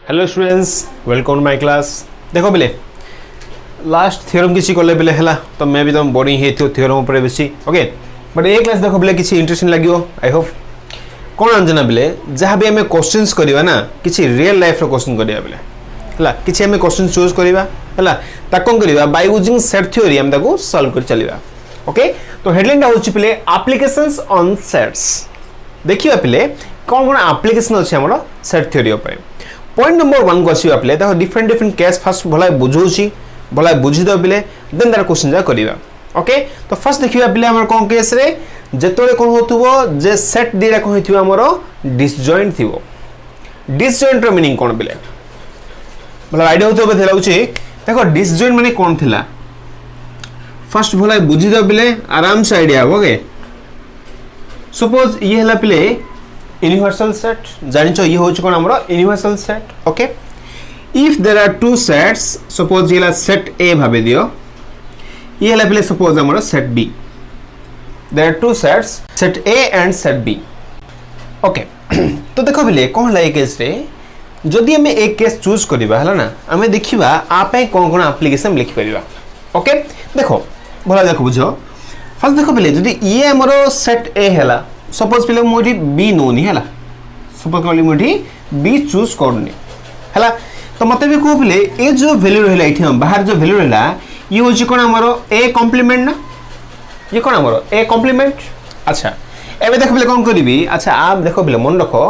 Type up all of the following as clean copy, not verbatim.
Hello students, welcome to my class. देखो बेले last theorem किसी कले बेले हैला तो मैं भी तुम बोरिंग हे थ्योरम ऊपर बेसी ओके बट ए क्लास देखो बेले किसी इंटरेस्टिंग लागियो आई होप कोन अंजना बेले जहाँ भी हमें क्वेश्चंस करबा ना किसी रियल लाइफ रो क्वेश्चन करबा बेले हैला किसी हमें क्वेश्चन चूज करबा हैला ता कोन करबा बाय यूजिंग सेट थ्योरी हम ताको सॉल्व कर चलीबा ओके। तो हेडलाइन होची बेले एप्लीकेशंस ऑन सेट्स देखिबा बेले कोन कोन एप्लीकेशन अछि हमरो सेट थ्योरी ऊपर। पॉइंट नंबर 1 को आसीबा बेले देखो डिफरेंट केस फर्स्ट भला बुझौची भला बुझी दो बेले देन तार क्वेश्चन जा करबा ओके। तो फर्स्ट देखिबा बेले हमर कोन केस रे जेतोले कोन होतुबो जे सेट दिरा कोन हिथिबो हमरो डिसजॉइंट थिबो। डिसजॉइंट रो मीनिंग कोन बेले भला आईडिया होतो बे थेलाउची देखो डिसजॉइंट माने कोन थिला फर्स्ट भला बुझी दो बेले आराम से आईडिया ओके। सपोज ये हला बेले यूनिवर्सल सेट जानिचो ये होच कोन हमरो universal set okay. If there are two sets suppose ये सेट ए भाबे दियो ये हला बेले सपोज हमरो set B there are two sets set A and set B okay. तो देखो बेले कोन लाई केस रे जदि हमें एक केस चूज करबा हला ना हमें देखिबा आपे कोन कोन एप्लीकेशन लिखि परिबा ओके। देखो भला देखो बुझो फर्स्ट देखो बेले जदि ये हमरो सेट ए हला सपोज पहले मोठी बी नोनी हला सपोज कहली मोठी बी चूज करनी हला तो मते भी को पहले ए जो वैल्यू रहला इठी हम बाहर जो वैल्यू रहला ये होची कोन हमरो ए कॉम्प्लीमेंट ना ये कोन हमरो ए कॉम्प्लीमेंट। अच्छा एबे देखो पहले कोन करबी अच्छा आप देखो पहले मन रखो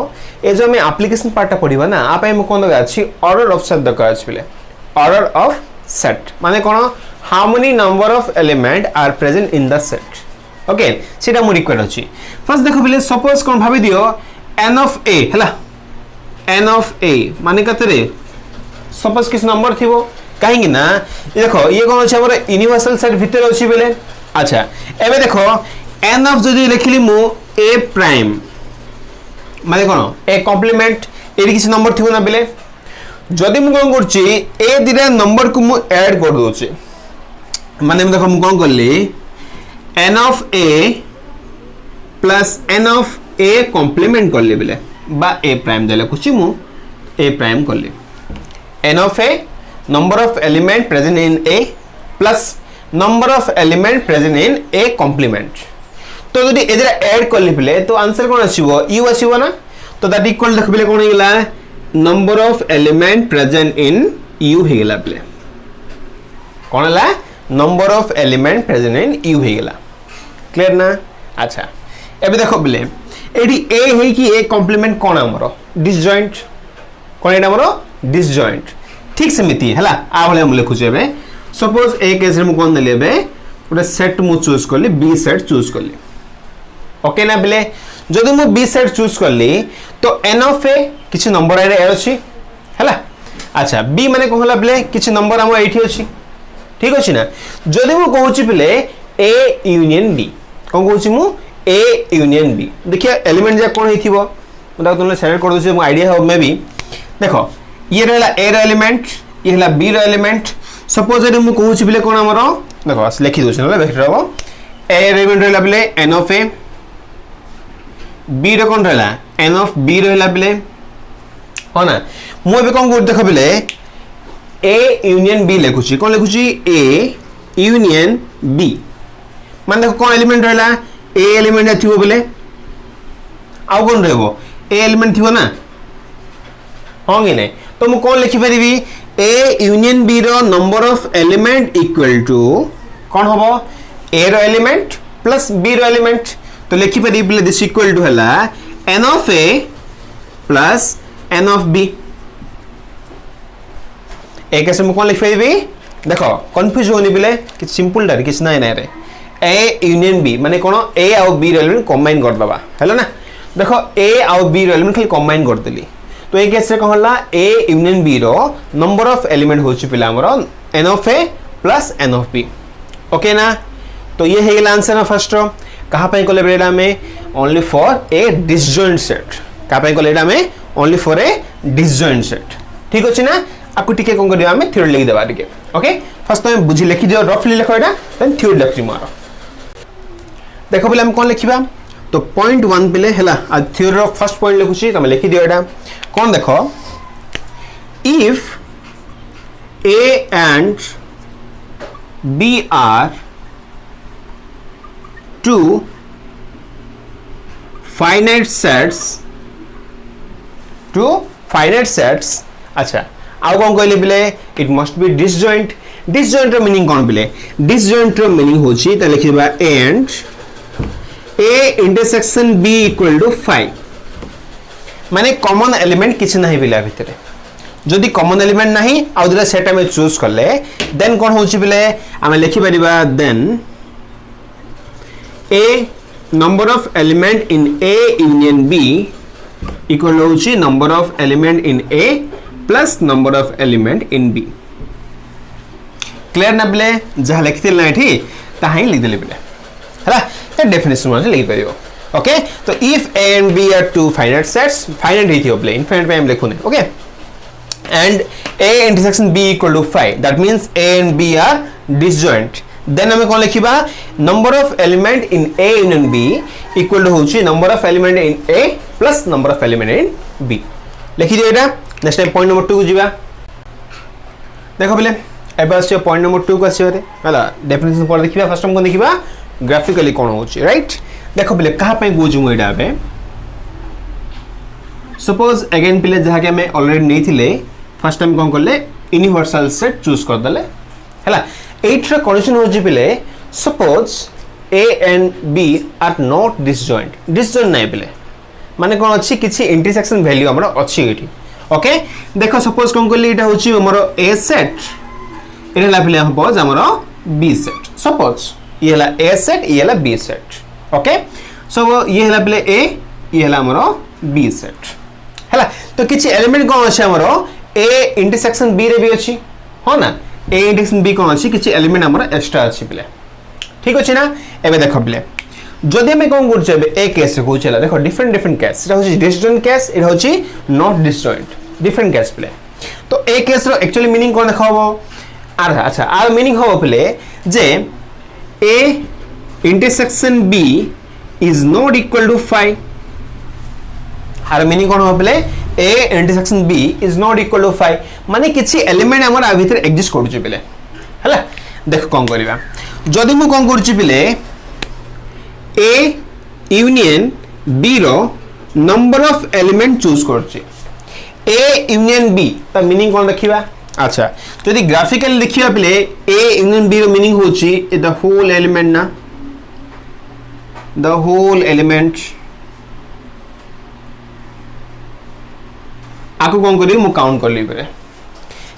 ए जो हम एप्लीकेशन पार्ट पढिबा ना आप हम कोन दगा अछि ऑर्डर ऑफ सेट दगा अछि पहले ऑर्डर ऑफ सेट माने कोन how many number of element are present in the set okay सेटा मु रिक्वायर्ड अछि। फर्स्ट देखो पहले सपोज कोन भाबी दियो n ऑफ a हला n ऑफ a माने कते रे सपोज किस नंबर थिबो काहेकि ना ये देखो ये कोन अछि हमर यूनिवर्सल सेट भीतर अछि बेले। अच्छा एबे देखो n ऑफ जदी लिखली मु a प्राइम माने कोन a कॉम्प्लीमेंट एडी किस नंबर थिबो ना बेले जदी मु कोन करछि a दिरा नंबर को मु ऐड कर दोछि माने देखो मु कोन करली n of a plus n of a complement कर ले बेले बा a prime देले कुछ मु a prime कर ले n of a number of element present in a plus number of element present in a complement। तो यदि एजरा ऐड कर ले बेले तो आंसर कोन आसीबो u आसीबो ना तो दैट इक्वल देख बेले कोन हेला number of element present in u हे गेला बेले कोन हला number of element present in u हे गेला क्लियर ना। अच्छा एबे देखो बेले एडी a हे कि a कॉम्प्लीमेंट कोन हमरो डिसजॉइंट कोन एटा हमरो डिसजॉइंट ठीक समिति हला आ भले हम लिखु जेबे सपोज a केस रे मु कोन देलेबे ओटा सेट मु चूज करली b सेट चूज करली ओके ना बेले जदि मु b सेट चूज करली तो n ऑफ a किछ नंबर आरे अछि हला। अच्छा b माने कोन हला बेले किछ नंबर हमर एठी अछि ठीक अछि ना जदि मु कहूची बेले a यूनियन b कोन कहूची मु a यूनियन b देखिए एलिमेंट जा कोन हिथिबो मुदा तुमले सेलेक्ट कर दोछे मु आईडिया हो मे भी देखो ये रहला a रो एलिमेंट ये हला b रो एलिमेंट सपोज यदि मु कहूची बेले कोन हमरो देखो लिखि दोछे ना बेटर हो a एलिमेंट रहला बेले n of a b रो कोन रहला n of b रहला बेले हो ना मु एबे कोन कर देखो बेले a यूनियन b लिखुची कोन लिखुची a यूनियन b माने देखो कोन एलिमेंट रहला a एलिमेंट थिबो बेले आउ कोन रहबो a एलिमेंट थिबो ना होंगे नै तो मु कोन लिखि परिबी a यूनियन b रो number of element equal to कोन होबो a रो एलिमेंट प्लस b रो एलिमेंट तो लिखि परिबी बेले दिस इक्वल टू हला n of a plus n of b एक ऐसे मु कोन लिख परिबी देखो कंफ्यूज होनी बेले कि सिंपल डायरेक्ट किछ नै नै रे a यूनियन b माने कोन a और b रो एलिमेंट कंबाइन कर दबा हैला ना देखो a और b रो एलिमेंट खाली कंबाइन कर देली तो एक केस रे कहला a यूनियन b रो नंबर ऑफ एलिमेंट होची पिला हमरो n of a plus n of b okay ना। तो ये है आंसर ना फर्स्ट रो कहां पे कोले बेडा में only for A disjoint set कहां पे कोले बेडा में only for A disjoint set ठीक अछि ना। आपको टिके कोन करिया में थ्योरी लिख देबा टिके ओके फर्स्ट टाइम बुझी लिखि दियो रफली लिखो एटा देन थ्योरी लिखि मारो देखो बेले हम कोन लिखिबा तो पॉइंट 1 पेले हैला आ थ्योरी रो फर्स्ट पॉइंट लिखुची तमे लिखि दियो एटा कोन देखो if A and B are two finite sets, अच्छा आउ कौन कहले बिले it must be disjoint. Disjoint रो मीनिंग कौन बिले? डिसजॉइंट रो मीनिंग होची त लिखिबा and A intersection B equal to 5, माने कॉमन एलिमेंट किछ नाही बिला भितरे। जदि कॉमन एलिमेंट नाही आ दुरा सेट हम चूज करले देन कौन होची बिले हम लिखि परिबा then A number of element in A union B equal होची number of element in A plus number of element in B। Clear ना बिले जहाँ लिखते ना एठी ताही लिख देले बिले हला ए डेफिनेशन में लिख परियो। ओके तो if A and B are two finite sets, finite Haiti हो बिले infinite पे हम लिखुने okay and A intersection B equal to 5, that means A and B are disjoint। Then हमें कौन लिखिबा number of element in A union B equal to होची number of element in A plus number of element in B। लिखि दियो एटा। Next time point number 2 को जीवा। देखो बिले एबे आसे पॉइंट नंबर 2 को आसे रे हला डेफिनेशन पर देखिबा। फर्स्ट हम को देखिबा ग्राफिकली कोन होची राइट। देखो बिले कहा पे गोजु एटा बे सपोज अगेन बिले जहा के हमें ऑलरेडी नहीं थिले फर्स्ट टाइम कोन करले यूनिवर्सल सेट चूज कर दले हला। एट रे कंडीशन हो जिबिले suppose A and B are not disjoint, disjoint नहीं बिले माने कौन अच्छी किसी इंटरसेक्शन वैल्यू हमरा अच्छी एठी। ओके देखो सपोज कोन करली एटा होची हमरो A सेट एटा ला बिले सपोज हमरो B सेट। सपोज ये ला A सेट ये ला B सेट। ओके सो ये ला बिले A ये ला हमरो B सेट हला। तो किछि एलिमेंट कोन अछि हमरो A इंटरसेक्शन B रे भी अछि हो ना। A इंटरसेक्शन B कोन अछि किछि एलिमेंट हमरा एक्स्ट्रा अछि बिले ठीक अछि ना। एबे देखो बिले जदि हम कोन करछ एबे ए केस रे होचला देखो डिफरेंट केस एटा होछि डिसजॉइंट केस एटा होछि नॉट डिसजॉइंट डिफरेंट केस बिले। तो ए केस रो एक्चुअली मीनिंग कोन देखाबो आर अच्छा आर मीनिंग हो बिले जे A intersection B is not equal to 5। आर मीनिंग कोन हो बिले A intersection B is not equal to 5 माने किछि एलिमेंट हमरा भीतर एग्जिस्ट करूछि बिले हला। देख कोन करबा जदि मु कोन करूछि बिले A यूनियन B रो नंबर ऑफ एलिमेंट चूज करूछि A यूनियन B त मीनिंग कोन रखिबा। अच्छा जदि ग्राफिकली लिखिबा बिले A यूनियन B रो मीनिंग होछि द होल एलिमेंट ना द होल एलिमेंट आको कौन करी मु काउंट कर ली बेरे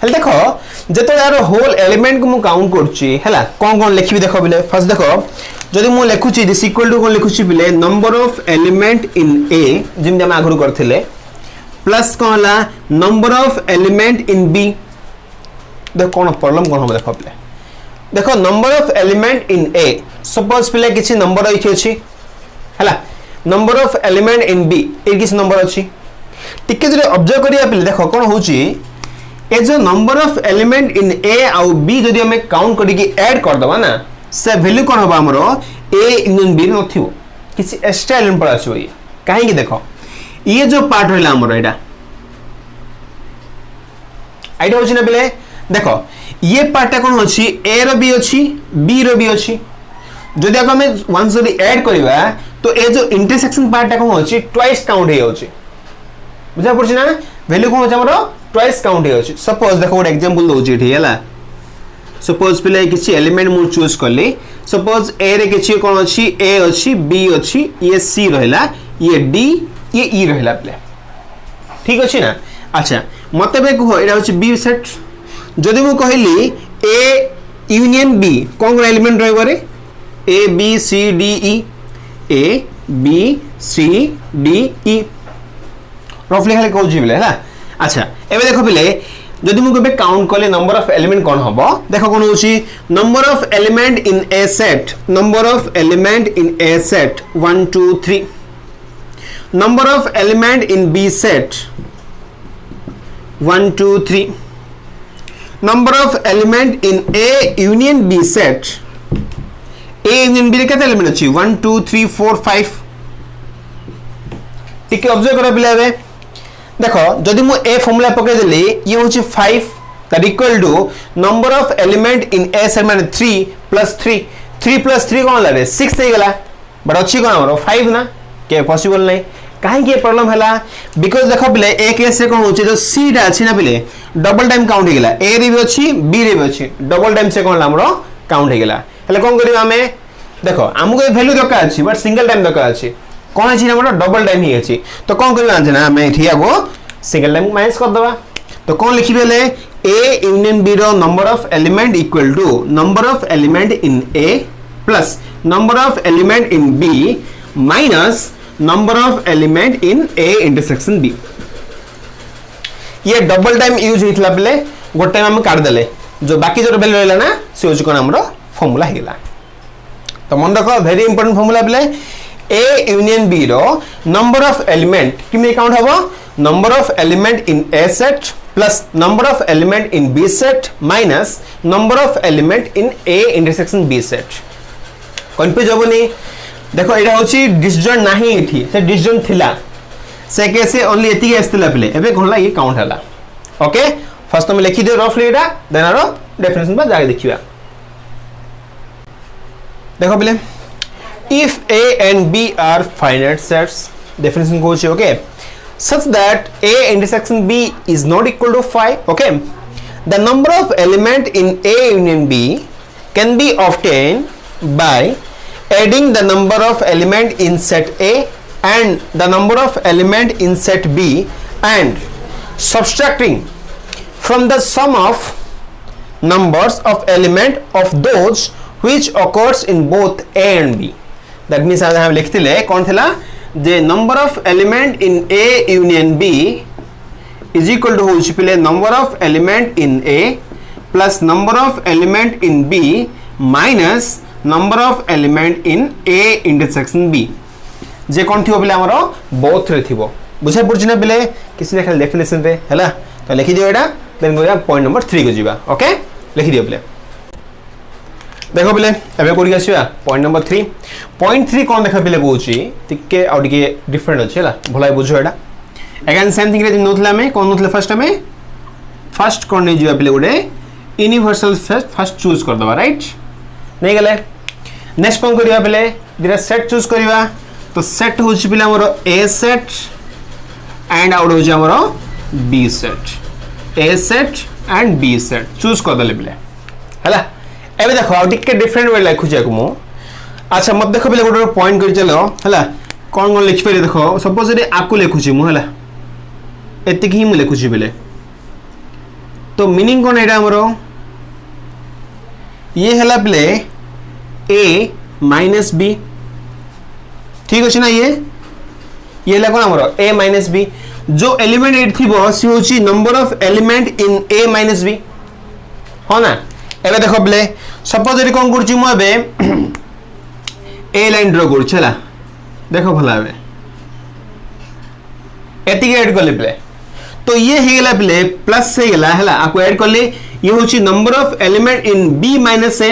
हेल देखो जतो यार होल एलिमेंट को मु काउंट करची हैला कोन कोन लिखबी देखो बिले। फर्स्ट देखो जदि मु लिखुची दिस इक्वल टू कोन लिखुची बिले number of element in A जिम हम आगु करथिले प्लस कोनला number of element in B। देखो कोन प्रॉब्लम कोन हम देखो बिले देखो number of element in A suppose बिले किछि नंबर अछि अछि हैला number of element in B ए किछि नंबर अछि टिके जरे ऑब्जर्व करिया पिले देखो कोन होची ए जो number of element in A आउ B जदि हमें काउंट करी कि ऐड कर दबा ना से वैल्यू कोन होबा हमरो A इन B नथिबो किछि एक्स्ट्रा एलिमेंट पर आछो ये काहे कि देखो ये जो पार्ट होइला हमरो एडा आइडिया होची ना बिले देखो ये पार्ट कोन होची A रो B अछि B रो B अछि जदि आको हमें वंस जदि ऐड करबा तो ए जो इंटरसेक्शन पार्ट कोन होची ट्वाइस काउंट हे होची बुझा पड़छ ना वैल्यू कोन होची हमरो ट्वाइस काउंट हे होची। सपोज देखो एक एग्जांपल दोची एठी हला सपोज पिले किछि एलिमेंट मु चूज करली सपोज A रे किछि कोन अछि A अछि B अछि ये C रहला ये D ये E रहला पिले ठीक अछि ना। अच्छा मते बे को एटा अछि B सेट जदि मु कहली A union B cone element रहबो रे A B C D E A B C D E रफली खाली कहू जिबले हला। अच्छा एबे देखो बिले जदि मु कबे काउंट करले नंबर ऑफ एलिमेंट कोन हबो देखो कोन होची number of element in A set number of element in A set 1 2 3 number of element in B set 1 2 3 number of element in A union B set A union B रे केते element अछि 1 2 3 4 5 ठीक observe करो बिले देखो जदि मु a formula पके देली ये होची 5 that equal to number of element in A set माने 3 प्लस 3 3 प्लस 3 कोन लारे 6 हे गेला बट अछि कोन हमरो 5 ना के पॉसिबल नै काहे के प्रॉब्लम हैला बिकॉज़ देखो बिले ए केस से कोन होची जो सी टा अछि ना बिले डबल टाइम काउंट हे गेला ए रे भी अछि बी रे भी अछि डबल टाइम से कोन हमरो काउंट हे गेला हले कोन करिवा हमें देखो हमको वैल्यू दरकार अछि बट सिंगल टाइम दरकार अछि कोन अछि हमरो डबल टाइम ही अछि तो कोन करिवा ना हमें एठिया को सिंगल टाइम माइनस कर दबा तो कोन लिखिबेले a यूनियन b रो number of element equal to number of element in a plus number of element in b minus number of element in a intersection b ये डबल टाइम यूज हितला बेले गोटे टाइम हम काट देले जो बाकी जो वैल्यू रहला ना से होची कोन हमरो फार्मूला हेला तो मन रखो वेरी इंपोर्टेंट फार्मूला बेले a यूनियन b रो नंबर ऑफ एलिमेंट किमे काउंट हबो number of element in a set plus number of element in b set minus number of element in a intersection b set confuse होबनी देखो एटा होची disjoint नाही एठी से डिसजॉइंट थिला से कैसे ओनली एति आस्तिला प्ले एबे कोनला ये काउंट हला ओके फर्स्ट तो मैं लिखि दे रफली एटा देन आरो डेफिनेशन बा जाके देखिबा देखो play if a and b are finite sets definition goes okay such that a intersection b is not equal to 5 okay the number of element in a union b can be obtained by adding the number of element in set a and the number of element in set b and subtracting from the sum of numbers of element of those which occurs in both a and b that means as I have लिखते ले कौन थिला जे number of element in a union b is equal to होची पले number of element in a plus number of element in b minus number of element in a intersection b जे कौन थिबो पले हमरो both रे थिबो बुझा पड़छि ना पले किसी ने खाली डेफिनेशन रे हला तो लिखि दियो एटा देन गोया पॉइंट नंबर 3 को जीवा ओके लिखि दियो पले देखो पले एबे कोडी आसीबा पॉइंट नंबर 3 पॉइंट 3 कोन देखा पले कहूची टिके आ टिके डिफरेंट अछि हला भलाई बुझो एटा अगेन सेम थिंग रे नोथला में कोन नोथले फर्स्ट कोन नै जीवा पले गोडे यूनिवर्सल फर्स्ट चूज कर दबा राइट नै गले नेक्स्ट कोन करिया पले दिरा सेट चूज करिवा तो सेट होची पले हमरो a सेट एंड आउट होची हमरो b set a set and b set choose कर दले पले हला एबे देखो आ टिके डिफरेंट वे लिखु जाको मो अच्छा मत देखो पले गोटे पॉइंट कर चलो हला कोन कोन लिख पे देखो सपोज रे आकु लिखु छी मु हला एति की मु लिखु छी पले तो मीनिंग कोन एटा हमरो ये हला पले a माइनस b ठीक अछि ना ये हला कोन हमरो a माइनस b जो एलिमेंट एट थिबो सी होची number of element in a minus b हो ना एबे देखो बले सपोज रे कोन करछि मु एबे ए लाइन ड्रा कर छला देखो भला एबे एति के ऐड करले बले तो ये हे गेला बले प्लस से गेला हला आको ऐड करले ये होछि number of element in b minus a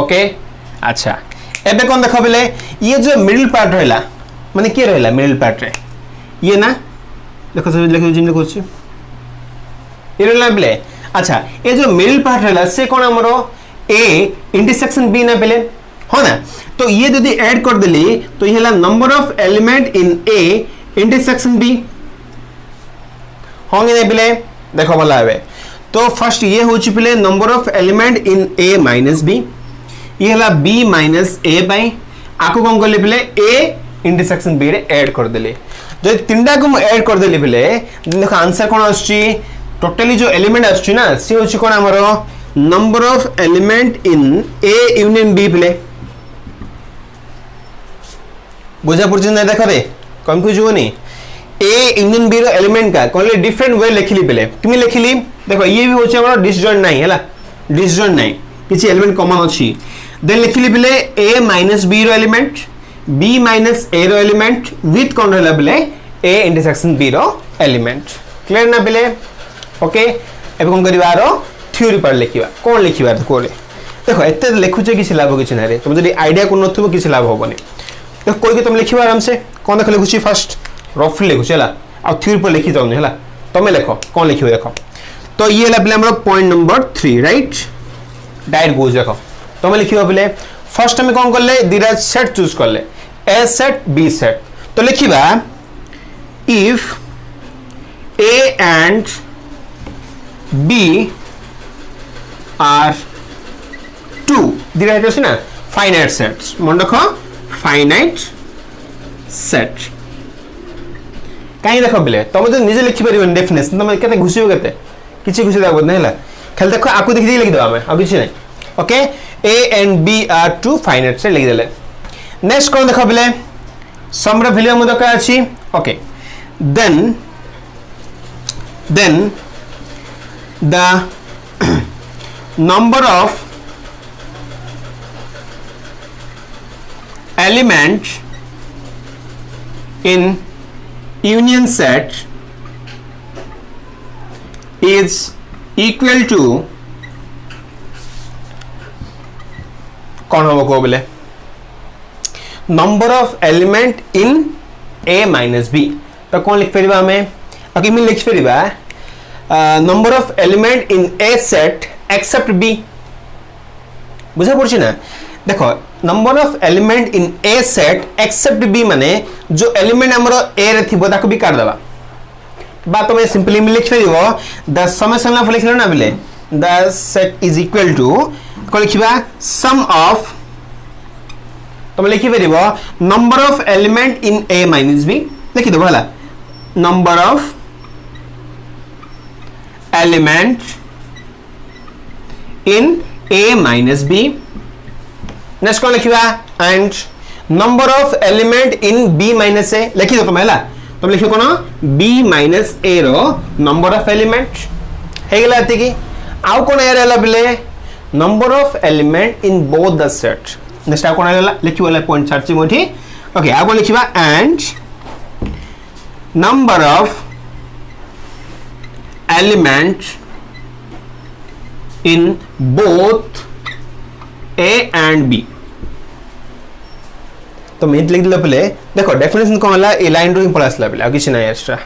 okay अच्छा एबे कोन देखो बले ये जो मिडिल पार्ट रहला माने के रहला मिडिल पार्ट रे ये ना देखो सब लिखो जिन लिखो छी इरेलेबले अच्छा ये जो मिडिल पार्ट रहला से कोन हमरो a इंटरसेक्शन b ना पहले हो ना तो ये यदि ऐड कर देली तो ये हला number of element in a intersection b होंगे ने पहले देखो भला है तो फर्स्ट ये होची पहले number of element in a minus b ये हला b माइनस a बाय आको कोन करले पहले a इंटरसेक्शन b रे ऐड कर देली जो तीनटा को ऐड कर देली पहले देखो आंसर कोन आछी टोटली जो एलिमेंट आछी ना से होची कोन हमरो number of element in a union b प्ले बुझा पड़छ ना देखो रे कंफ्यूज होनी a यूनियन b रो एलिमेंट का कोनले डिफरेंट वे लिखली प्ले तुमी लिखली देखो ये भी होची हमरो डिसजॉइंट नाही हला डिसजॉइंट नाही किछि एलिमेंट कॉमन अछि देन लिखली प्ले a माइनस b रो एलिमेंट b माइनस a रो एलिमेंट विथ कोन रहला प्ले a इंटरसेक्शन b रो एलिमेंट क्लियर ना प्ले ओके एबे कोन करिवारो थ्योरी पर लिखिबा कोन लिखिबा कोले देखो एते लिखुचे किछि लाभ किछि ना रे तुम जदी आईडिया कोन नथबो किछि लाभ होबनी तो कोई के तुम लिखिबा आराम से कोन देख लिखुची फर्स्ट रफली लिखुची हला आ थ्योरी पर लिखि जाउनी हला तुम लिखो कोन लिखिबो देखो तो ये हला हमरो पॉइंट नंबर 3 राइट डायरेक्ट बुझ देखो तुम लिखिबो पले फर्स्ट हम कोन करले दिरा सेट चूज करले ए सेट बी सेट तो लिखिबा if A and B are two दिरा है ना finite sets मन रखो finite set कहीं देखो बिले तुम तो निजे लिखि परिबन डेफिनेशन तुम केते घुसियो केते किछि घुसि दागो नै हला खाली देखो आकु देखि दे लिखि दबा हमें अब किछि नै okay A and B are two finite set लिखि देले नेक्स्ट कोन देखो बिले सम रे वैल्यू हम दका अछि okay then the number of elements in union set is equal to कौन होगा को बोले number of element in A minus B तो कौन लिख परिबा हमें अगर मैं लिख परिबा number of element in A set except B बुझा पड़छि ना देखो number of element in A set except B माने जो एलिमेंट हमरो ए रे थिबो ताको भी काट देबा बात में सिंपली मैं लिख परिबो द समेशन ऑफ लिखलो ना बिले the set is equal to को लिखिबा सम ऑफ तुम लिखि परिबो number of element in A minus B लिखि दो भला number of element in A minus B next कौन लिखिबा and number of element in B minus A लिखि दो तुम हैला तुम लिखियो कोन B minus A row number of element हे गेला एतिकी आउ कोन एरा हला बिले number of element in both the set next आउ कोन हला लिखियो हला पॉइंट चार्ज मोठी ओके आउ कोन लिखिबा and number of element in both A and B तो मैं लिख दिला पहले देखो डेफिनेशन कौन हला ए लाइन रो ही पढ़ा असला पहले आ किछ ना एक्स्ट्रा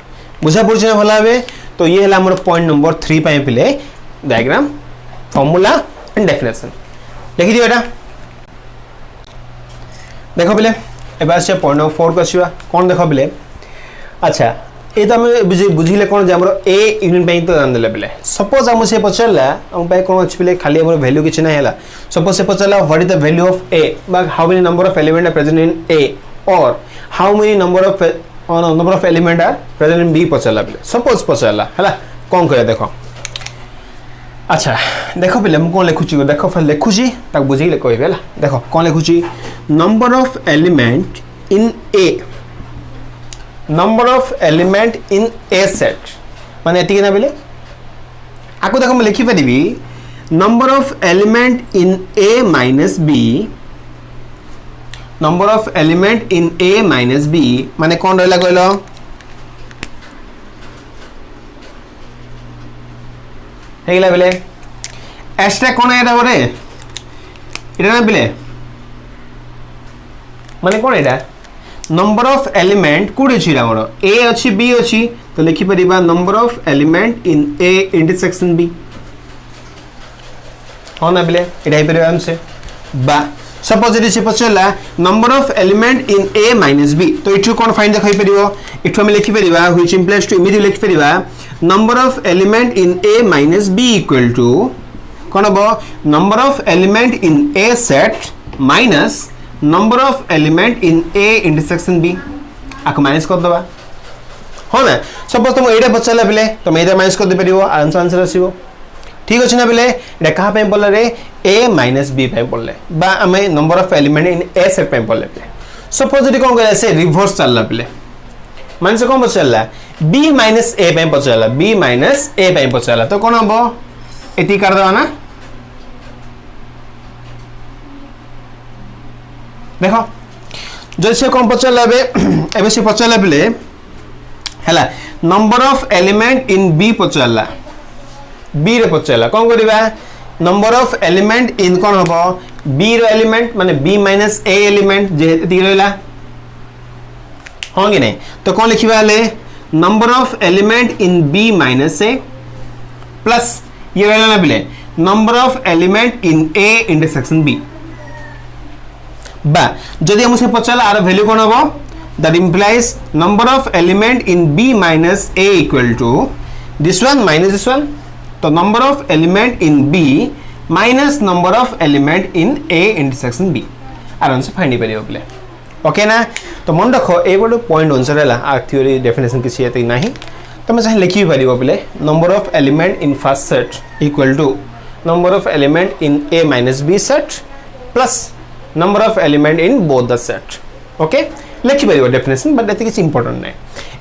बुझा पड़ जे भला बे तो ये हला हमर पॉइंट नंबर 3 पाए पहले डायग्राम फार्मूला एंड डेफिनेशन लिखि दियो एटा देखो पहले एबा से पॉइंट नंबर 4 को आसीबा कोन देखो पहले अच्छा ए तो हम बुझिले कोन जे हमरो ए यूनिट बैंक तो जान देले बेले सपोज हम से पचला हम पे कोन अछि बेले खाली हमरो वैल्यू किछ नै हला सपोज से पचला what is the value of A बा how many number of element are present in A और how many number of element are present in B पचला बेले सपोज पचला हला कोन करे देखो अच्छा देखो बेले हम कोन लिखुची देखो फिर लिखुची तक बुझिले कहबे हला देखो कोन लिखुची number of element in A number of element in A set माने एतिके ना बेले आको देखो मैं लिखि परिबी number of element in A minus B number of element in A minus B माने कोन रहला कहलो हेगला बेले एक्स्ट्रा कोन एटा होरे एटा ना बेले माने कोन एटा नंबर ऑफ एलिमेंट कोड अछि हमरो ए अछि बी अछि तो लिखि परिबा number of element in A intersection B हो ना बेले एटा ही परिबा हमसे बा सपोज इट इज पचला number of element in A minus B तो इटु कोन फाइंड देखै परिबो इटु हम लिखि परिबा व्हिच इंप्लाइज टू इमीडिएटली लिखि परिबा number of element in A minus B equal to कोन हो number of element in A set minus number of element in A intersection B आको माइनस कर दबा हो ना सपोज तुम एटा पचला बेले तुम एटा माइनस कर दे परिबो आंसर आसीबो ठीक अछि ना बेले एटा कहा पे बोलले रे a माइनस b पे बोलले बा हमें number of element in a set पे बोलले सपोज इट कोन करे से रिवर्स चलला बेले मान से कोन बचला b माइनस a पे बचला b माइनस a पे बचला तो कोन हबो एटी कर दवा ना देखो जो से कोन पचला बे एबे से पचला बेले हला number of element in b पचला b रे पचला कोन करबा नंबर ऑफ एलिमेंट इन कोन हबो b रो एलिमेंट माने b माइनस a एलिमेंट जे ती रहला हाँ कि नहीं तो कौन लिखिबा हले number of element in B minus A plus ये रहला ना बिले number of element in A intersection B बा जदि हमसे पचाला आर वैल्यू कोन हबो that implies number of element in B minus A equal to this one minus this one तो number of element in B minus number of element in A intersection B आराम से फाइंड परियो बोले okay ना तो मन रखो ए बड़ पॉइंट आंसर है आ थ्योरी डेफिनेशन किसी एते नहीं तो मैं चाहे लिखि परियो बोले number of element in first set equal to number of element in A minus B set plus number of element in both the set okay लिखि परियो डेफिनेशन बट एते किसी इंपोर्टेंट नहीं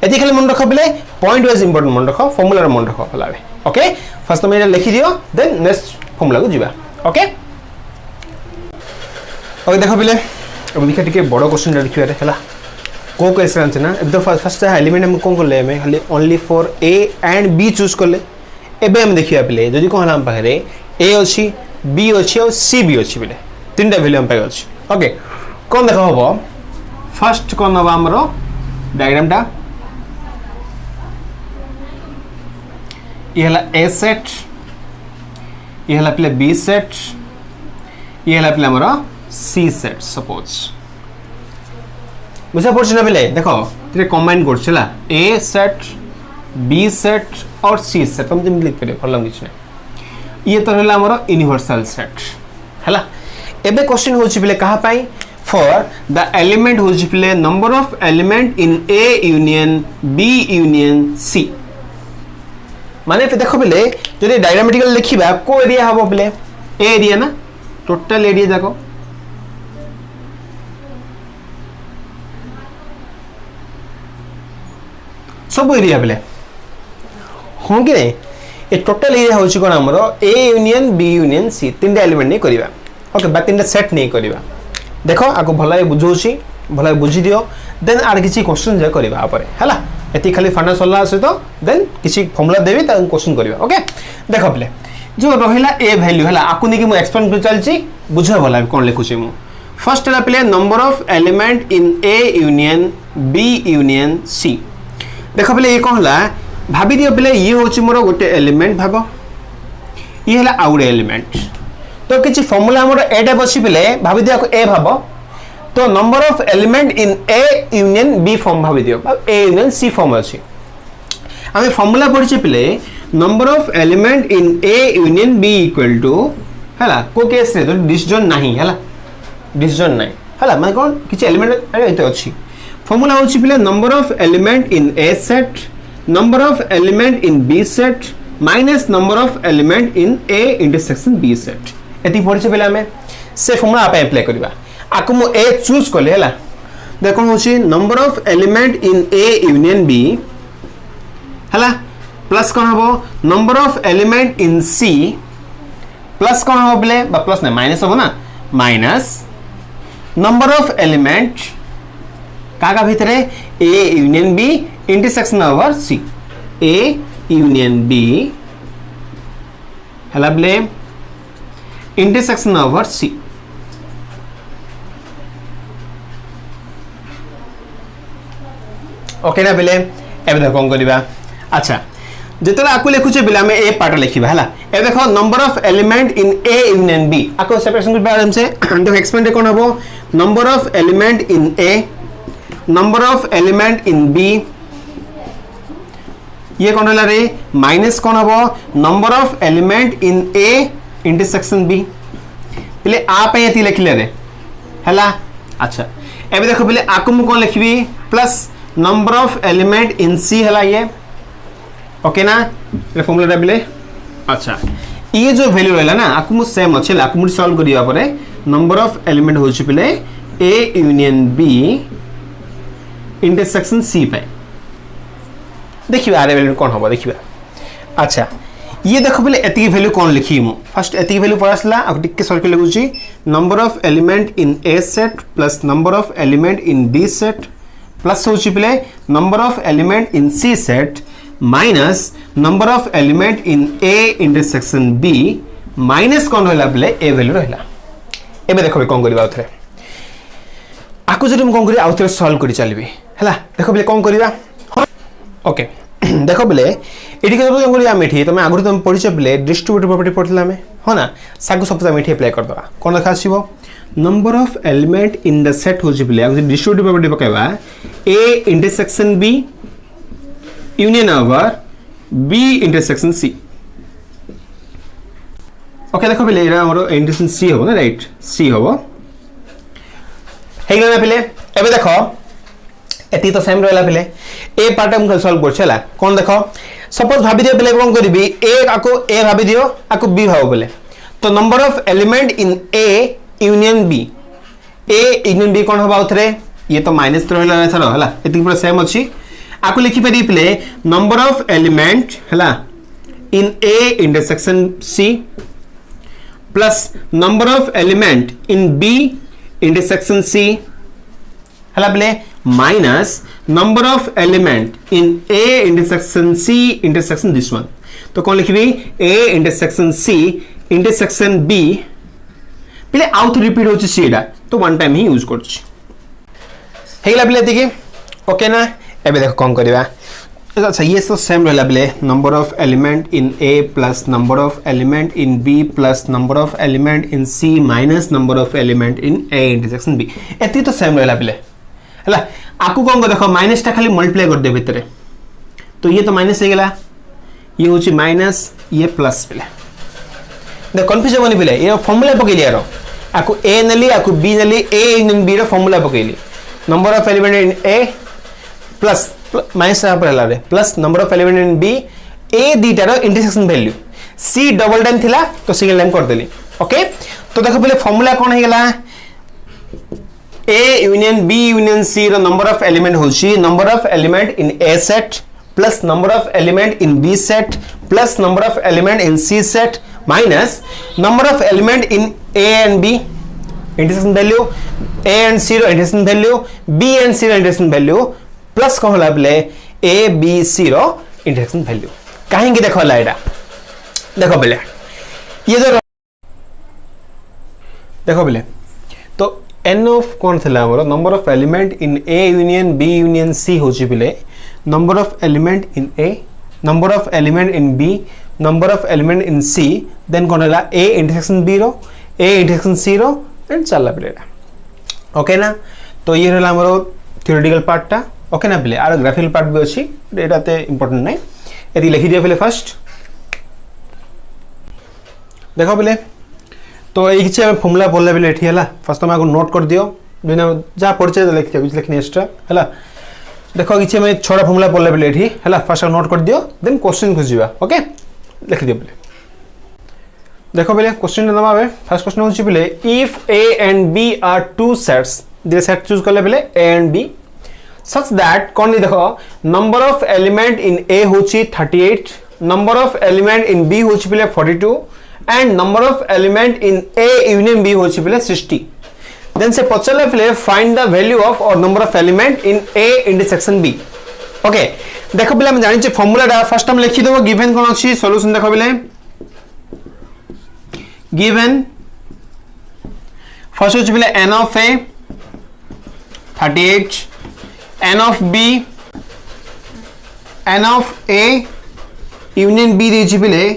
एते खाली मन रखो बोले पॉइंट वाइज इंपोर्टेंट मन रखो फार्मूला मन रखो हलावे ओके फर्स्ट तुम ये लिखि दियो देन नेक्स्ट फार्मूला को जीवा ओके ओके देखो बोले अब देखा टिके बड़ क्वेश्चन लिखिबा रे हला को क्वेश्चन आंसर ना एकदम फर्स्ट एलिमेंट हम कोन करले हमें खाली only for A and B choose करले एबे हम देखिबा पले जदी कोन हम पाखरे ए अछि बी अछि और सी बी अछि बोले तीनटा वैल्यू हम पाइ अछि ओके कोन देखो हबो फर्स्ट कोन हबो हमरो डायग्राम टा ये हला ए सेट ये हला पले बी सेट ये हला पले हमरो सी सेट सपोज बुझा पड़छ ना बेले देखो तेरे कंबाइन कर छला ए सेट बी सेट और सी सेट हम जिम लिख करे प्रॉब्लम किछ नै ये तो हला हमरो यूनिवर्सल सेट हला एबे क्वेश्चन होछ बेले कहा पाई फॉर द एलिमेंट होछ बेले number of element in A union B union C माने देखो बेले जदि डायग्रामेटिकल लिखिबा को एरिया हबो बेले ए एरिया ना टोटल एरिया जाको सब एरिया बेले हाँ कि नहीं ये टोटल एरिया होची कोन हमरो A union B union C तीनटा एलिमेंट नहीं करिवा ओके बा तीनटा सेट नहीं करिवा देखो आको भलाई बुझौची भलाई बुझी दियो देन आर किछि क्वेश्चन जे करिवा आपरे हला एती खाली फाइनल सल्ला आसे तो देन किछि फॉर्मूला देबी त क्वेश्चन करिवा ओके देखो बेले जो रहिला ए वैल्यू हला आकु नेकी मु एक्सप्लेन कर चलची बुझो भला कोन लिखुची मु फर्स्ट हला पले number of element in A union B union C देखो पहले ये कौन हला भाभी दियो पहले ये होची मोर गोटे एलिमेंट भाबो ये हला आउट एलिमेंट तो किछि फार्मूला हमर ए टाइप अछि पहले भाभी दियो ए भाबो तो number of element in A union B form भाभी दियो ए यूनियन सी फॉर्म अछि हमें फार्मूला पढिछि पहले number of element in A union B equal to हला को केस रे तो डिसजन नाही हला डिसजन नाही हला माने कोन किछि एलिमेंट एते अछि फॉर्मूला होची पहले number of element in A set number of element in B set minus number of element in A intersection B set एती पढिछ पहले हमें से फॉर्मूला आप अप्लाई करबा आको मो ए चूज करले हला देखो होची number of element in A union B हला प्लस कोन हबो number of element in C plus कोन हबो पहले बा प्लस ना माइनस हबो ना माइनस नंबर ऑफ एलिमेंट काका भीतरे A union B intersection over C A union B हला ब्ले इंटरसेक्शन ओवर सी ओके ना बेले एबे देखो कोन करबा अच्छा जेतला आकु लिखुचे बेले हमें ए पार्ट लिखिबा हला ए देखो number of element in A union B आको सेपरेशन करबा हमसे देखो एक्सपेंड कोन हबो number of element in A number of element in B ये कौन है रे माइनस कौन हबो number of element in A intersection B पहले आप यति लिखले रे हला अच्छा एबे देखो पहले आकु मु कौन लिखबी plus number of element in C हला ये ओके ना ये फार्मूला पहले अच्छा ये जो वैल्यू रहला ना आकु मु सेम अछि ला आकु मु सॉल्व करिया परे नंबर ऑफ एलिमेंट होछि पहले A union B intersection C पे देखिए आरे वैल्यू कौन होबो देखिबा अच्छा ये देखो पहले एति वैल्यू कौन लिखी मु फर्स्ट एति वैल्यू पड़ासला आ टिक सर्कल लगुची number of element in A set plus number of element in B set plus होची पहले number of element in C set minus number of element in A intersection B minus कौन होला पहले ए value रहला एबे देखो कौन करबा उथरे आकु जदि हम कौन करी आउथरे सॉल्व करी चलबी हला देखो बेले कोन करिवा ओके देखो बेले एठी के कोन करिया मेठी तमे आगुर तमे पढिछ बेले डिस्ट्रीब्यूटिव प्रॉपर्टी पढिला मे हो ना सागु सब मेठी अप्लाई कर दवा कोन देखा आसीबो number of element in the set होची बेले आगु डिस्ट्रीब्यूटिव प्रॉपर्टी पकाइबा A intersection B union over B intersection C okay देखो बेले एरा हमरो इंटरसेक्शन सी हो ना राइट सी हो हेगला ना बेले एबे देखो एती तो सेम रहला बेले ए पार्ट हम सॉल्व कर छला कोन देखो सपोज भाबी दियो बेले कोन करबी ए आको ए भाबी दियो आको बी भाबो बेले तो number of element in A union B A union B कोन होबा उथरे ये तो माइनस रहला ना छलो हला एती पूरा सेम अछि आको लिखि परि बेले नंबर ऑफ एलिमेंट हला in A intersection C plus number of element in B intersection C हला बेले minus number of element in A intersection C intersection this one तो कौन लिखी A intersection C intersection B पहले out repeat होची सीडा तो one time ही use करछि हेगला पहले देखि ओके ना एबे देखो कौन करबा अच्छा ये तो सेम रहला पहले number of element in A plus number of element in B plus number of element in C minus number of element in A intersection B एती तो सेम रहला पहले हला आकु कोन को देखो माइनस टा खाली मल्टीप्लाई कर दे भीतर तो ये तो माइनस हो गेला ये होची माइनस ये प्लस पले दे कंफ्यूज होनी पले ये फार्मूला पकेली यारो आकु ए नली आकु बी नली ए इन बी रो फार्मूला पकेली number of element in A plus minus यहाँ पर रे plus number of element in B A दीटा रो intersection value C double time थिला तो सिंगल टाइम कर देली ओके तो देखो पहले फार्मूला कोन हे गेला A union B union C row number of element होची number of element in A set plus number of element in B set plus number of element in C set minus number of element in A and B intersection value A and C row intersection value B and C row intersection value plus कौन होला बले A B C row intersection value कहीं की देखो lidar देखो बले ये देखो बले तो n ऑफ कौन थिला हमरो number of element in A union B union C होची बिले number of element in A number of element in B number of element in C then कौन होला A इंटरसेक्शन B रो A इंटरसेक्शन C रो and चला बिले okay ना तो ये रहला हमरो थ्योरेटिकल पार्ट टा ओके ना बिले आरो ग्राफिकल पार्ट भी अछि एटाते इंपोर्टेंट नै एति लिखि दियो बिले फर्स्ट देखो बिले तो ये किसी हमें फॉर्मूला बोलले बेले एठी हला फर्स्ट में आगु नोट कर दियो बिना जा पड़चे लिख दियो कुछ लिखनी एक्स्ट्रा हला देखो किसी हमें छोटा फॉर्मूला बोलले बेले एठी हला फर्स्ट नोट कर दियो देन क्वेश्चन खोजिबा ओके लिख दियो बेले देखो बेले क्वेश्चन नवा बे फर्स्ट क्वेश्चन होची बेले if A and B are two sets they set choose करले बेले A and B such that कौन देखो number of element in A होची 38 number of element in B होची बेले 42 and number of element in A union B होची बेले 60 then से पचले बेले find the value of or number of element in A intersection B okay देखो बेले हम जानि छी फार्मूला दा फर्स्ट हम लिखि देबो गिवन कोन अछि सॉल्यूशन देखो बेले गिवन फर्स्ट होची बेले n of A 38 n of B n of A union B देछि बेले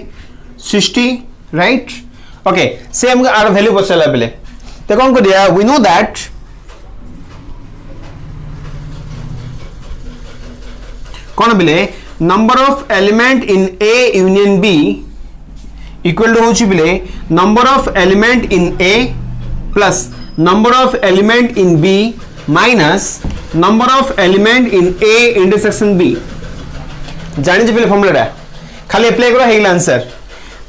60 राइट ओके सेम आर वैल्यू बचला बेले तो कौन को दिया वी नो दैट कौन बेले number of element in A union B equal to होची बेले number of element in A plus number of element in B minus number of element in A intersection B जानि जे बेले formula खाली apply करो हेगला answer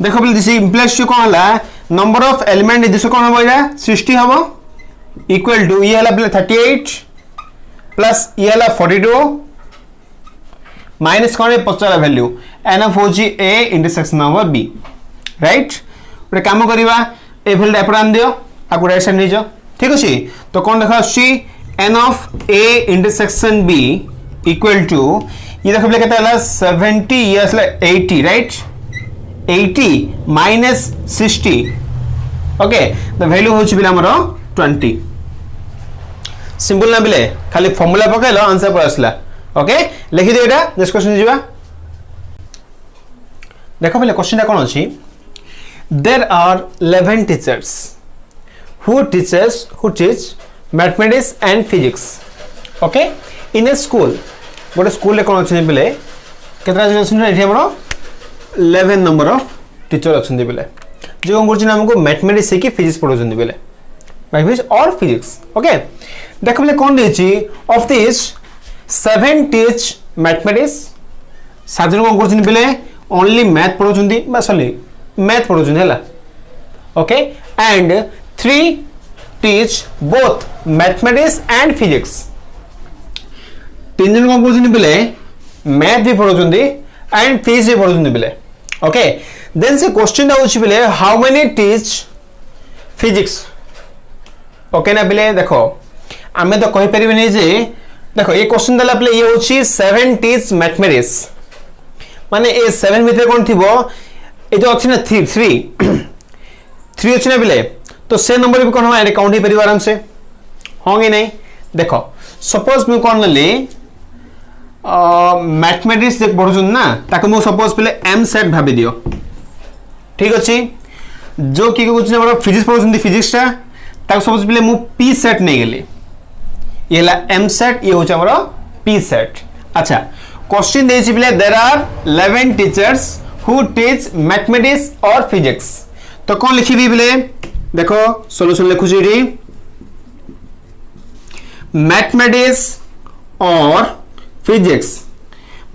देखो बोले this implies to कोन हला number of element this कोन होबो या 60 हबो इक्वल टू ये हला 38 प्लस ये हला 42 माइनस कोन पचला वैल्यू n ऑफ होची A intersection number B right ओरे काम करबा ए वैल्यू एपराम दियो आकु राइट साइड निजो ठीक अछि तो कोन देखा सी n of A intersection B equal to ये देखो बोले केता हला 70 ये असला 80 right 80 minus 60 okay the value होची बिला हमरो 20 सिंपल ना बिले खाली फॉर्मूला पकाइलो आंसर पर आसला ओके लिखि दियो एटा नेक्स्ट क्वेश्चन जीवा देखो बिले क्वेश्चन कोन अछि there are 11 teachers who teach mathematics and physics okay in a school गोटे स्कूल रे कोन अछि बिले केतना जन अछि एठी हमरो 11 नंबर ऑफ टीचर अछि बिले जो कोन करछि हमको मैथमेटिक्स से की फिजिक्स पढौछन बिले मैथमेटिक्स और फिजिक्स ओके देखो बिले कोन देछि ऑफ दिस 7 टीच मैथमेटिक्स साजन कोन करछि बिले ओनली मैथ पढौछन बा सॉरी मैथ पढौछन हैला okay and 3 teach both mathematics and physics तीन जन कोन करछन बिले मैथ भी पढौछन एंड फिजिक्स भी पढौछन बिले ओके देन से क्वेश्चन दा होछि बिले how many teach physics okay ना बिले देखो आमे तो कहि परिबे नै जे देखो ये क्वेश्चन दला बिले ये होछि 7 टीच मैथमेटिक्स माने ए 7 भितर कोन थिबो ए जो अछि ना 3 अछि ना बिले तो से नंबर भी कौन हो काउंट ही परिवार आराम से होंगे नहीं देखो सपोज मैं कौन ले मैथमेटिक्स जे पढुछन ना ताको मो सपोज पहले एम सेट भाबी दियो ठीक अछि जो की कुछ हमर फिजिक्स पढुछन फिजिक्स ता ताको सपोज पहले मु पी सेट नै गेली ये ला एम सेट ये हो हमर पी सेट अच्छा क्वेश्चन देछि पहले there are 11 teachers who teach mathematics और फिजिक्स तो कौन लिखी भी पहले देखो सॉल्यूशन लिखु छी मैथमेटिक्स और फिजिक्स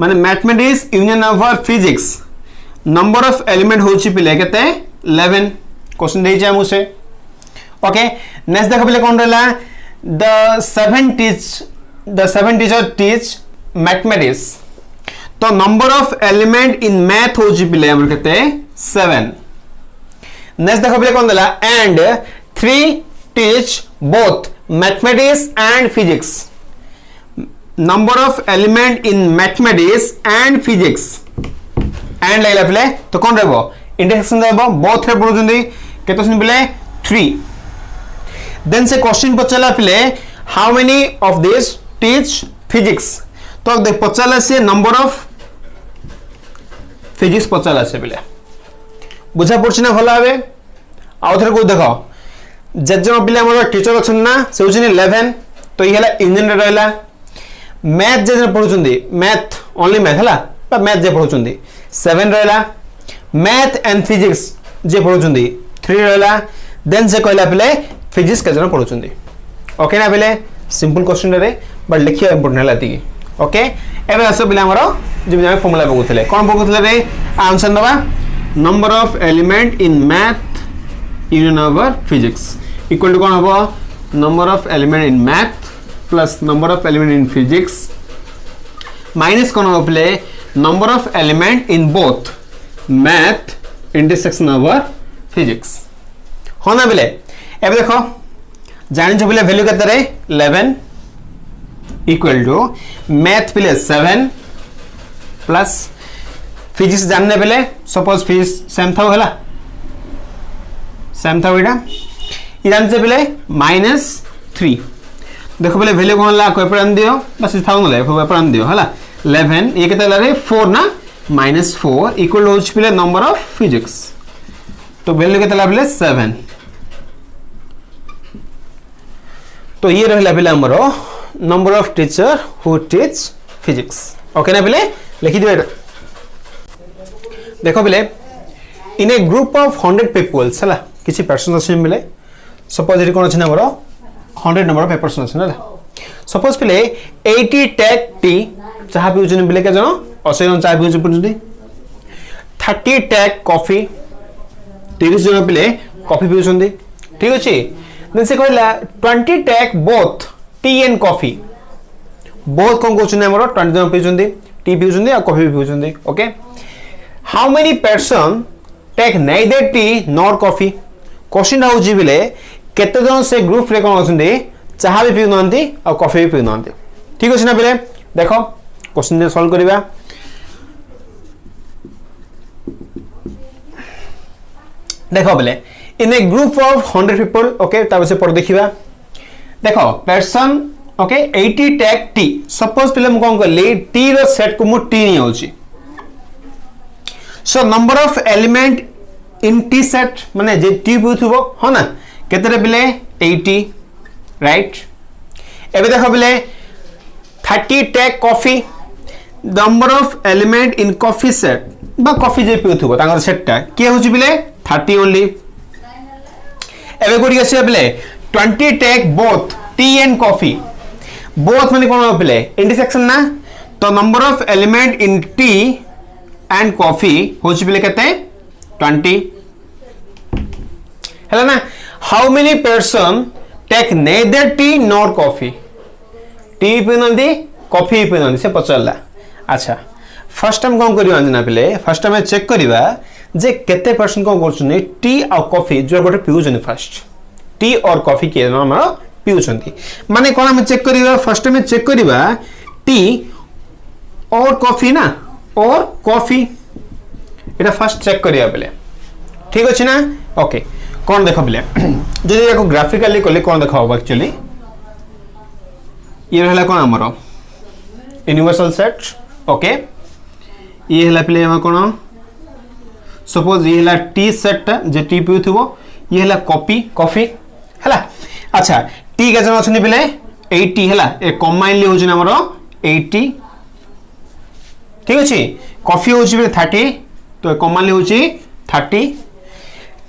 माने mathematics union over physics number of element होची पिले केते 11 क्वेश्चन देइ छै मुसे ओके नेक्स्ट देखो पिले कोन रहला द 7 टीचर टीच मैथमेटिक्स तो number of element in math होची पिले हमर केते 7 नेक्स्ट देखो पिले कोन देला and 3 teach both mathematics and physics number of element in mathematics and physics and लागला पिले तो कोन रहबो इंटरसेक्शन रहबो बोथ रे पढुछंदी केतो सुन पिले 3 देन से क्वेश्चन पचला पिले how many of this teach physics तो देख पचला से नंबर ऑफ फिजिक्स पचला से पिले बुझा पड़छ ना भला हबे आउ थरे को देखो जज्जो पिले हमर टीचर अछन ना से होछन 11 तो ई हला इंजन रे रहला मैथ जे पढुचंदी मैथ ओनली मैथ हला बा मैथ जे पढुचंदी 7 रहला मैथ एंड फिजिक्स जे पढुचंदी 3 रहला देन से कहला पिले फिजिक्स के जन पढुचंदी ओके ना पिले सिंपल क्वेश्चन रे बट लिखिया इंपोर्टेंट हला ती ओके एबे आसो पिले हमर जे हम फार्मूला बगुथले कोन बगुथले रे आंसर नबा number of element in math union over physics equal to कौन होगा number of element in math plus number of element in physics minus कौन होगा play number of element in both math intersection over physics हो ना बिले अब देखो जाने जो बिले वैल्यू कितना रहे 11 equal to math पिले 7 plus फिजिक्स जानने बेले सपोज फिजिक्स सेम था होला सेम था बेटा ई जानते बेले -3 देखो बेले वैल्यू कोन ला कोई पर दियो बस थाउ नले कोई पर दियो होला 11 ये केते ला रे 4 ना -4 इक्वल हो बेले नंबर ऑफ फिजिक्स तो वैल्यू केते ला बेले 7 तो ये रहला बेले हमरो number of teacher who teach physics okay ना बेले लिखि दियो देखो बिले इन ए ग्रुप ऑफ 100 पीपल्स हला किछि पर्सन अछि बिले सपोज इट कोन अछि नंबर 100 नंबर ऑफ पर्सन अछि हला सपोज बिले 80 टेक टी चाहा पिउछन बिले के जनो 80 जन चाहा पिउछन 30 टेक कॉफी 30 जन बिले कॉफी पिउछन ठीक अछि देन से कहला 20 take both tea and coffee both कोन कोछन हमरो 20 जन पिउछन टी पिउछन आ कॉफी पिउछन okay how many person take neither tea nor coffee question हो जी बिले केते जन से ग्रुप रे कोन अछंदी चाहा भी पिउ नंती आ कॉफी भी पिउ नंती ठीक अछि ना बिले देखो क्वेश्चन दे सॉल्व करिबा देखो बिले इन ए ग्रुप ऑफ 100 पीपल ओके तब से पढ़ देखिबा देखो person okay 80 tag T suppose पिले मु कोन करली टी रो सेट को मु टी नहीं होची so number of element in T set माने जे टी बुथबो हो ना केतरे बिले 80 राइट एबे देखो बिले 30 tag coffee number of element in coffee set बा कॉफी जे पिउथबो तांगर सेटटा के होची बिले 30 ओनली एबे कोडी आसे बिले 20 take both tea and coffee both माने कोन बिले इंटरसेक्शन ना तो number of element in tea and coffee होची बिले केते 20 हैला ना how many person take neither tea nor coffee tea पिनंदी कॉफी पिनंदी से पचरला अच्छा फर्स्ट टाइम कोन करियो अंजना पिले फर्स्ट टाइम चेक करिवा जे केते पर्सन को करछनी टी और कॉफी जो गोटे पिउछनी फर्स्ट टी और कॉफी के हमर पिउछंती माने कोन हम चेक करिवा फर्स्ट टाइम चेक करिवा टी और कॉफी ना और कॉफी एटा फर्स्ट चेक करिया पिले ठीक अछि ना ओके कौन देखो बिले जदि याको ग्राफिकली कोले कौन देखाओ एक्चुअली ये रहला कौन हमरो यूनिवर्सल सेट ओके ये हला प्ले हम कौन सपोज ये हला टी सेट जे टी पी थबो ये हला कॉपी कॉफी हला अच्छा टी के जन अछनी बिले 80 हला ए कंबाइनली हो जन हमरो 80 ठीक अछि कॉफी हो बिले 30 तो कंबाइनली हो 30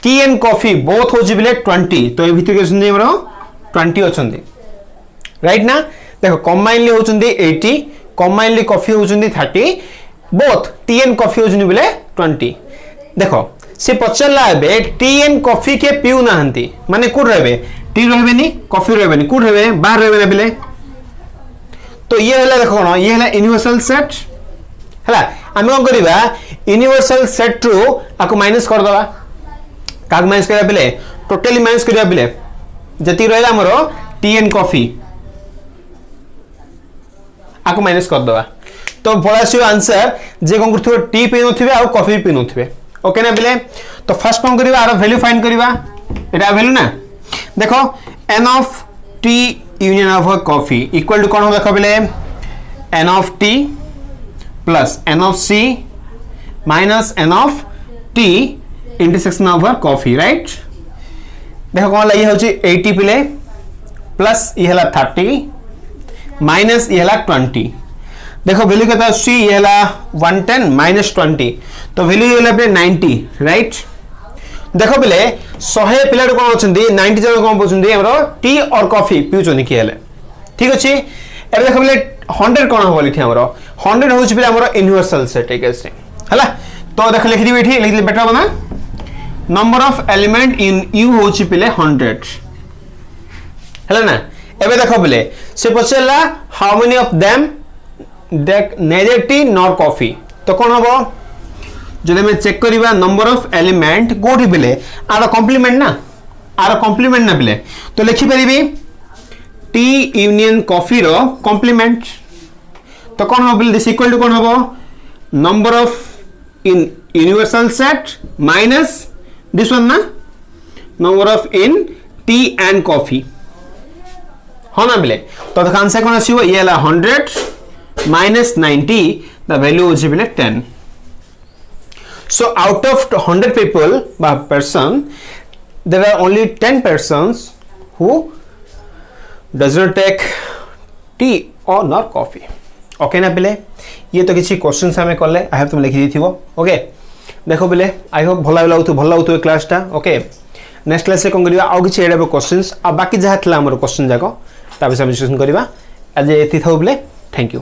टी एंड कॉफी बोथ हो जिबिले 20 तो ए भितर के सुन हमरो 20 अछंदी राइट ना देखो कंबाइनली होचंदी 80 कंबाइनली कॉफी होचंदी 30 बोथ टी एंड कॉफी होचंदी बिले 20 देखो से पचला बे टी एंड कॉफी के पिउ नाहंती माने कोड रहबे टी रहबे नी कॉफी रहबे नी कोड रहबे बाहर रहबे बिले तो ये हला देखो न ये हला यूनिवर्सल सेट हला हम कोन करबा यूनिवर्सल सेट टू आको माइनस कर दबा काग माइनस करिया बिले टोटली माइनस करिया बिले जति रहला हमरो टी एंड कॉफी आको माइनस कर दवा तो पळासियो आंसर जे कोन करथो टी पे नथिबे आ कॉफी पे नथिबे ओके ना बिले तो फर्स्ट कोन करबा आरो वैल्यू फाइंड करबा एटा वैल्यू ना देखो n of tea union of coffee equal to कोन हो देखो बिले n of tea plus n of c minus n of t intersection of coffee right देखो कौन ये होची 80 पिले प्लस ये हला 30 माइनस ये हला 20 देखो वैल्यू केता सी ये हला 110 माइनस 20 तो वैल्यू ये हला 90 राइट देखो पिले 100 पिले कोन होचंदी 90 जन कोन बोचंदी हमरो टी और कॉफी पिउचोनी के हले ठीक अछि एबे देखो पिले 100 कोन होली थी हमरो 100 होची पिले हमरो यूनिवर्सल सेट एकसे हला तो देख लिख दिबे ठीक लिख दे बेटा बना number of element in you होची पिले 100 हैला ना एबे देखो पिले से पछला हाउ मेनी ऑफ देम देख नेदर टी नॉर कॉफी तो कोन हबो जदे में चेक करिवा नंबर ऑफ एलिमेंट कोठी पिले आर कॉम्प्लीमेंट ना पिले तो लिखि परिबी टी यूनियन कॉफी रो कॉम्प्लीमेंट तो कोन हबो पिले दिस इक्वल टू कोन हबो number of in universal set minus this one na number of in tea and coffee हो ना बिले तो देखो आंसर कोन आसीबो ये ला 100 minus 90 the value is बिले 10 so out of 100 people by person there are only 10 persons who does not take tea or nor coffee okay ना बिले ये तो किसी क्वेश्चंस हमें करले आई हैव तुम लिखि दिथिबो ओके देखो बिले आई होप भला लागतो क्लास टा ओके नेक्स्ट क्लास से कोन करिवा आ किछि एडा क्वेश्चंस आ बाकी जहा थला हमर क्वेश्चन जाको ता विषय डिस्कशन करिवा आज एथि थाउ बिले थैंक यू।